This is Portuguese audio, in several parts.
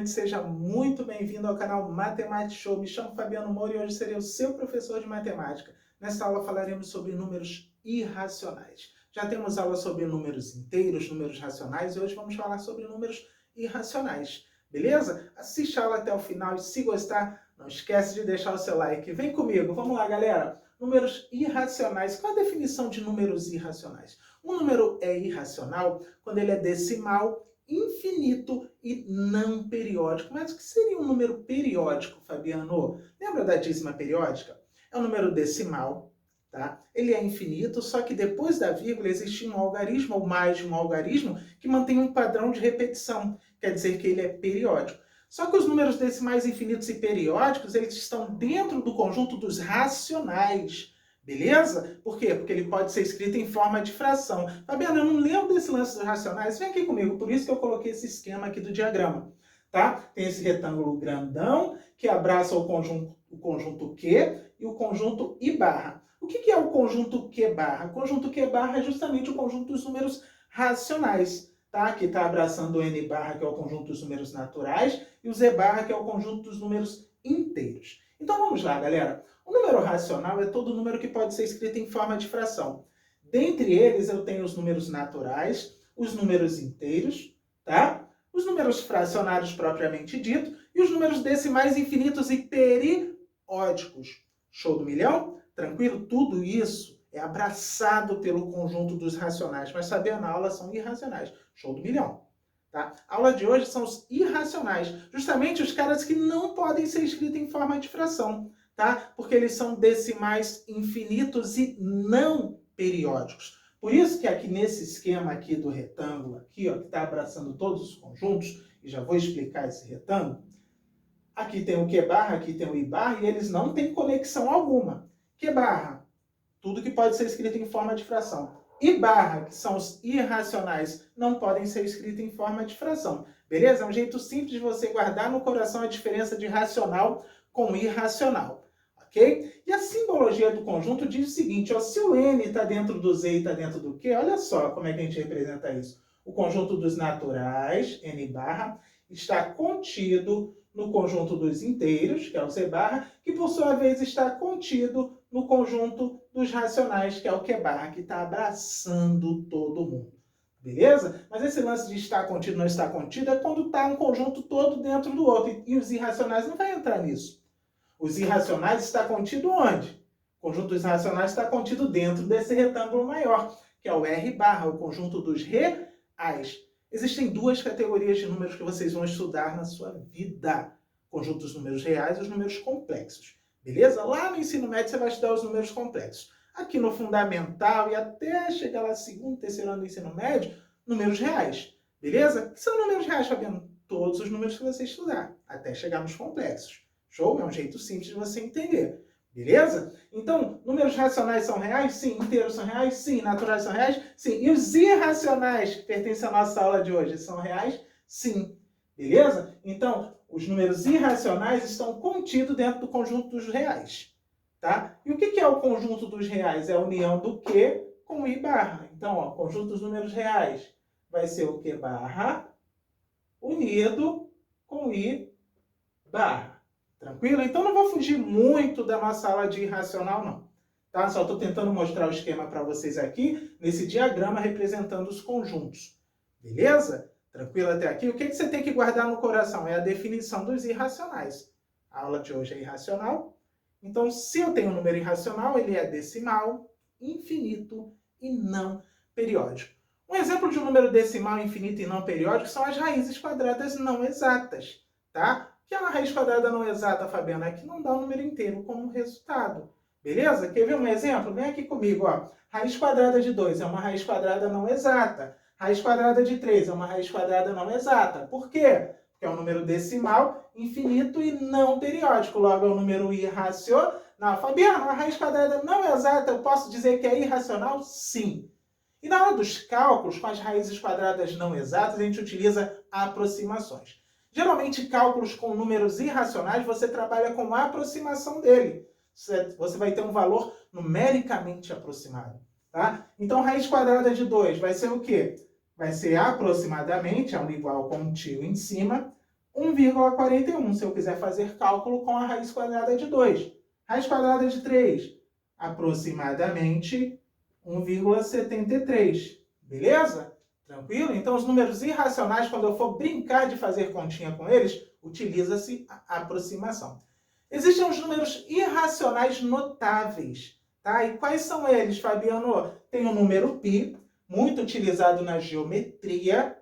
estudante, seja muito bem-vindo ao canal Matemática Show. Me chamo Fabiano Moura e hoje serei o seu professor de matemática. Nesta aula falaremos sobre números irracionais. Já temos aula sobre números inteiros, números racionais e hoje vamos falar sobre números irracionais. Beleza? Assiste a aula até o final e se gostar, não esquece de deixar o seu like. Vem comigo, vamos lá, galera. Números irracionais. Qual a definição de números irracionais? Um número é irracional quando ele é decimal, infinito e não periódico. Mas o que seria um número periódico, Fabiano? Lembra da dízima periódica? É um número decimal, tá? Ele é infinito, só que depois da vírgula existe um algarismo ou mais de um algarismo que mantém um padrão de repetição. Quer dizer que ele é periódico. Só que os números decimais infinitos e periódicos, eles estão dentro do conjunto dos racionais. Beleza? Por quê? Porque ele pode ser escrito em forma de fração. Fabiano, eu não lembro desse lance dos racionais. Vem aqui comigo, por isso que eu coloquei esse esquema aqui do diagrama. Tá? Tem esse retângulo grandão que abraça o conjunto Q e o conjunto I barra. O que é o conjunto Q barra? O conjunto Q barra é justamente o conjunto dos números racionais. Tá? Que está abraçando o N barra, que é o conjunto dos números naturais, e o Z barra, que é o conjunto dos números inteiros. Então vamos lá, galera. O número racional é todo número que pode ser escrito em forma de fração. Dentre eles, eu tenho os números naturais, os números inteiros, tá? Os números fracionários propriamente dito, e os números decimais infinitos e periódicos. Show do milhão? Tranquilo? Tudo isso é abraçado pelo conjunto dos racionais, mas sabia, na aula são irracionais. Show do milhão. Tá? A aula de hoje são os irracionais, justamente os caras que não podem ser escritos em forma de fração, tá? Porque eles são decimais infinitos e não periódicos. Por isso que aqui nesse esquema aqui do retângulo, aqui, ó, que está abraçando todos os conjuntos, e já vou explicar esse retângulo, aqui tem o Q barra, aqui tem o I barra, e eles não têm conexão alguma. Q barra, tudo que pode ser escrito em forma de fração. I barra, que são os irracionais, não podem ser escritos em forma de fração. Beleza? É um jeito simples de você guardar no coração a diferença de racional com irracional. Ok? E a simbologia do conjunto diz o seguinte, ó, se o N está dentro do Z e está dentro do Q, olha só como é que a gente representa isso. O conjunto dos naturais, N barra, está contido no conjunto dos inteiros, que é o Z barra, que por sua vez está contido no conjunto dos racionais, que é o Q barra, que está abraçando todo mundo. Beleza? Mas esse lance de estar contido ou não estar contido é quando está um conjunto todo dentro do outro. E os irracionais não vai entrar nisso. Os irracionais está contido onde? O conjunto dos racionais está contido dentro desse retângulo maior, que é o R barra, o conjunto dos reais. Existem duas categorias de números que vocês vão estudar na sua vida. O conjunto dos números reais e os números complexos. Beleza? Lá no ensino médio você vai estudar os números complexos. Aqui no fundamental e até chegar lá segundo, terceiro ano do ensino médio, números reais. Beleza? O que são números reais, Fabiano? Todos os números que você estudar, até chegar nos complexos. Show? É um jeito simples de você entender. Beleza? Então, números racionais são reais? Sim. Inteiros são reais? Sim. Naturais são reais? Sim. E os irracionais, que pertencem à nossa aula de hoje, são reais? Sim. Beleza? Então, os números irracionais estão contidos dentro do conjunto dos reais. Tá? E o que é o conjunto dos reais? É a união do Q com o I barra. Então, ó, o conjunto dos números reais vai ser o Q barra unido com o I barra. Tranquilo? Então, não vou fugir muito da nossa aula de irracional, não. Tá? Só estou tentando mostrar o esquema para vocês aqui, nesse diagrama representando os conjuntos. Beleza? Tranquilo até aqui? O que você tem que guardar no coração? É a definição dos irracionais. A aula de hoje é irracional. Então, se eu tenho um número irracional, ele é decimal, infinito e não periódico. Um exemplo de um número decimal, infinito e não periódico são as raízes quadradas não exatas. Tá? O que é uma raiz quadrada não exata, Fabiana? É que não dá o número inteiro como resultado. Beleza? Quer ver um exemplo? Vem aqui comigo. Ó. Raiz quadrada de 2 é uma raiz quadrada não exata. Raiz quadrada de 3 é uma raiz quadrada não exata. Por quê? Porque é um número decimal, infinito e não periódico. Logo, é um número irracional. Fabiana, uma raiz quadrada não exata, eu posso dizer que é irracional? Sim. E na hora dos cálculos, com as raízes quadradas não exatas, a gente utiliza aproximações. Geralmente, cálculos com números irracionais, você trabalha com a aproximação dele. Você vai ter um valor numericamente aproximado. Tá? Então, raiz quadrada de 2 vai ser o quê? Vai ser aproximadamente, é um igual com um tio em cima, 1,41, se eu quiser fazer cálculo com a raiz quadrada de 2. Raiz quadrada de 3, aproximadamente 1,73. Beleza? Tranquilo? Então, os números irracionais, quando eu for brincar de fazer continha com eles, utiliza-se a aproximação. Existem os números irracionais notáveis. Tá? E quais são eles, Fabiano? Tem o número π, muito utilizado na geometria,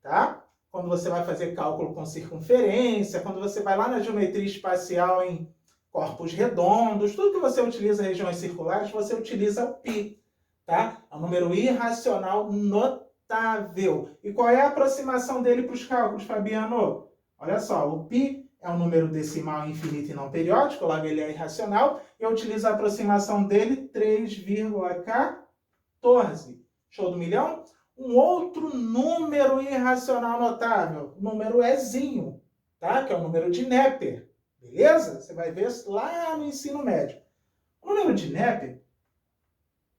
tá? Quando você vai fazer cálculo com circunferência, quando você vai lá na geometria espacial em corpos redondos, tudo que você utiliza em regiões circulares, você utiliza o π, tá? É um número irracional notável. E qual é a aproximação dele para os cálculos, Fabiano? Olha só, o π é um número decimal infinito e não periódico, logo ele é irracional, e eu utilizo a aproximação dele 3,14. Show do milhão? Um outro número irracional notável, o número Ezinho, tá? Que é o número de Neper, beleza? Você vai ver lá no ensino médio. O número de Neper,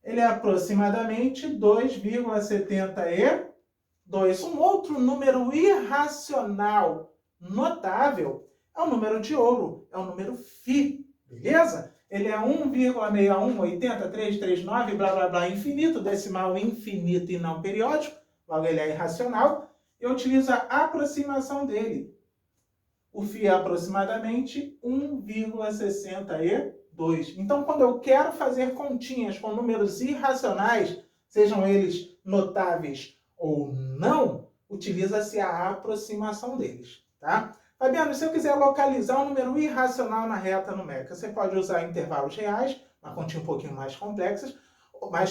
ele é aproximadamente 2,72. Um outro número irracional notável é o número de ouro, é o número Φ, beleza? Ele é 1,6180339, blá, blá, blá, infinito, decimal infinito e não periódico, logo ele é irracional, e eu utilizo a aproximação dele. O Φ é aproximadamente 1,62. Então, quando eu quero fazer continhas com números irracionais, sejam eles notáveis ou não, utiliza-se a aproximação deles, tá? Fabiano, se eu quiser localizar um número irracional na reta numérica, você pode usar intervalos reais, uma continha um pouquinho mais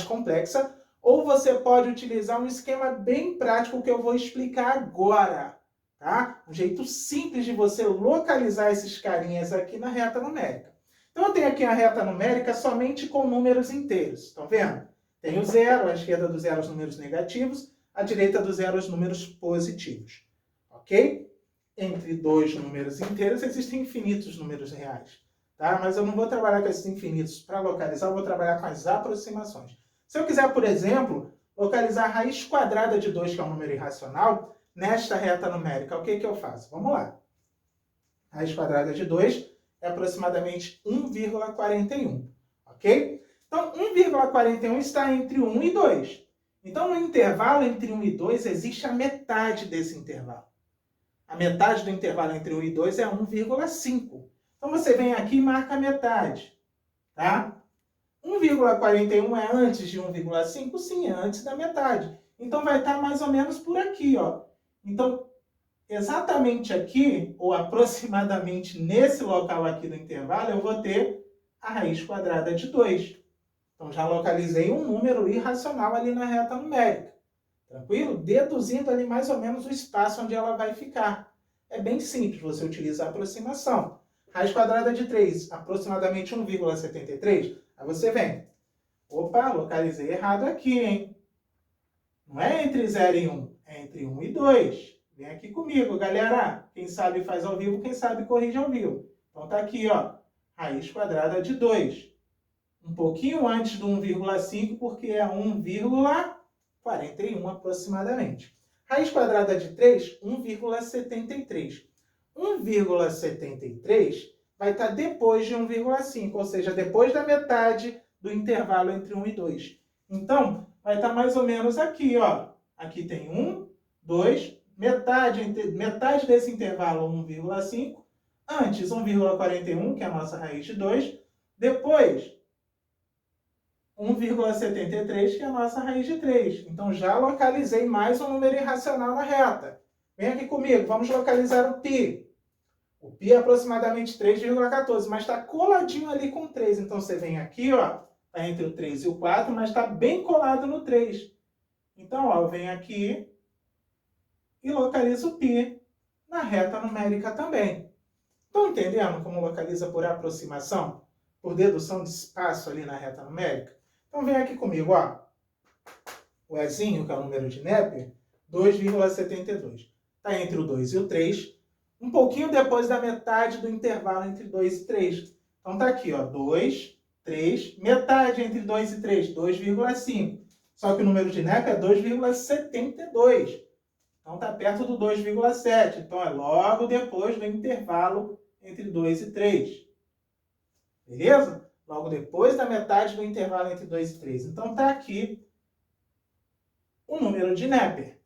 complexa, ou você pode utilizar um esquema bem prático que eu vou explicar agora, tá? Um jeito simples de você localizar esses carinhas aqui na reta numérica. Então, eu tenho aqui a reta numérica somente com números inteiros, estão vendo? Tem o zero, à esquerda do zero os números negativos, à direita do zero os números positivos, ok? Entre dois números inteiros existem infinitos números reais, tá? Mas eu não vou trabalhar com esses infinitos para localizar, eu vou trabalhar com as aproximações. Se eu quiser, por exemplo, localizar a raiz quadrada de 2, que é um número irracional, nesta reta numérica, o que eu faço? Vamos lá. A raiz quadrada de 2 é aproximadamente 1,41, ok? Então, 1,41 está entre 1 e 2. Então, no intervalo entre 1 e 2, existe a metade desse intervalo. A metade do intervalo entre 1 e 2 é 1,5. Então, você vem aqui e marca a metade, tá? 1,41 é antes de 1,5? Sim, é antes da metade. Então, vai estar mais ou menos por aqui, ó. Então, exatamente aqui, ou aproximadamente nesse local aqui do intervalo, eu vou ter a raiz quadrada de 2. Então, já localizei um número irracional ali na reta numérica. Tranquilo? Deduzindo ali mais ou menos o espaço onde ela vai ficar. É bem simples, você utiliza a aproximação. Raiz quadrada de 3, aproximadamente 1,73. Aí você vem. Opa, localizei errado aqui, hein? Não é entre 0 e 1, é entre 1 e 2. Vem aqui comigo, galera. Quem sabe faz ao vivo, quem sabe corrige ao vivo. Então tá aqui, ó. Raiz quadrada de 2. Um pouquinho antes do 1,5, porque é 1,41 aproximadamente. Raiz quadrada de 3, 1,73. 1,73 vai estar depois de 1,5, ou seja, depois da metade do intervalo entre 1 e 2. Então, vai estar mais ou menos aqui, ó. Aqui tem 1, 2, metade desse intervalo 1,5, antes 1,41, que é a nossa raiz de 2, depois 1,73, que é a nossa raiz de 3. Então, já localizei mais um número irracional na reta. Vem aqui comigo, vamos localizar o π. O π é aproximadamente 3,14, mas está coladinho ali com 3. Então, você vem aqui, ó, está entre o 3 e o 4, mas está bem colado no 3. Então, ó, eu venho aqui e localizo o π na reta numérica também. Estão entendendo como localiza por aproximação? Por dedução de espaço ali na reta numérica? Então, vem aqui comigo, ó. O Ezinho, que é o número de Neper, 2,72. Está entre o 2 e o 3, um pouquinho depois da metade do intervalo entre 2 e 3. Então, está aqui, ó, 2, 3, metade entre 2 e 3, 2,5. Só que o número de Neper é 2,72. Então está perto do 2,7. Então é logo depois do intervalo entre 2 e 3. Beleza? Logo depois da metade do intervalo entre 2 e 3. Então está aqui o número de Neper.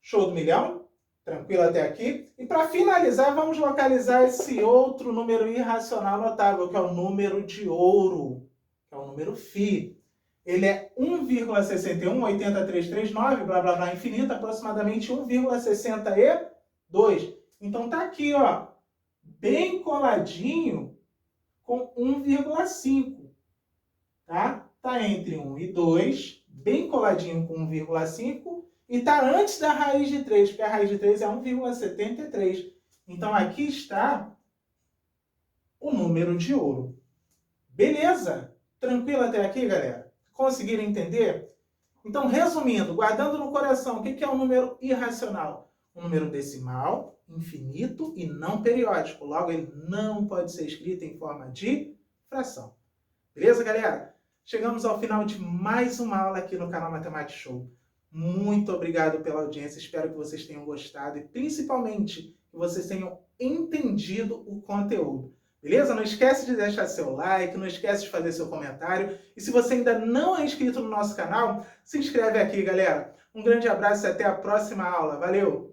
Show do milhão? Tranquilo até aqui? E para finalizar, vamos localizar esse outro número irracional notável, que é o número de ouro, que é o número φ. Ele é 1,6180339, blá blá blá infinito, aproximadamente 1,62. Então tá aqui, ó, bem coladinho com 1,5, tá? Tá entre 1 e 2, bem coladinho com 1,5 e tá antes da raiz de 3, porque a raiz de 3 é 1,73. Então aqui está o número de ouro. Beleza? Tranquilo até aqui, galera? Conseguiram entender? Então, resumindo, guardando no coração, o que é um número irracional? Um número decimal, infinito e não periódico. Logo, ele não pode ser escrito em forma de fração. Beleza, galera? Chegamos ao final de mais uma aula aqui no canal Matemática Show. Muito obrigado pela audiência, espero que vocês tenham gostado e principalmente que vocês tenham entendido o conteúdo. Beleza? Não esquece de deixar seu like, não esquece de fazer seu comentário. E se você ainda não é inscrito no nosso canal, se inscreve aqui, galera. Um grande abraço e até a próxima aula. Valeu!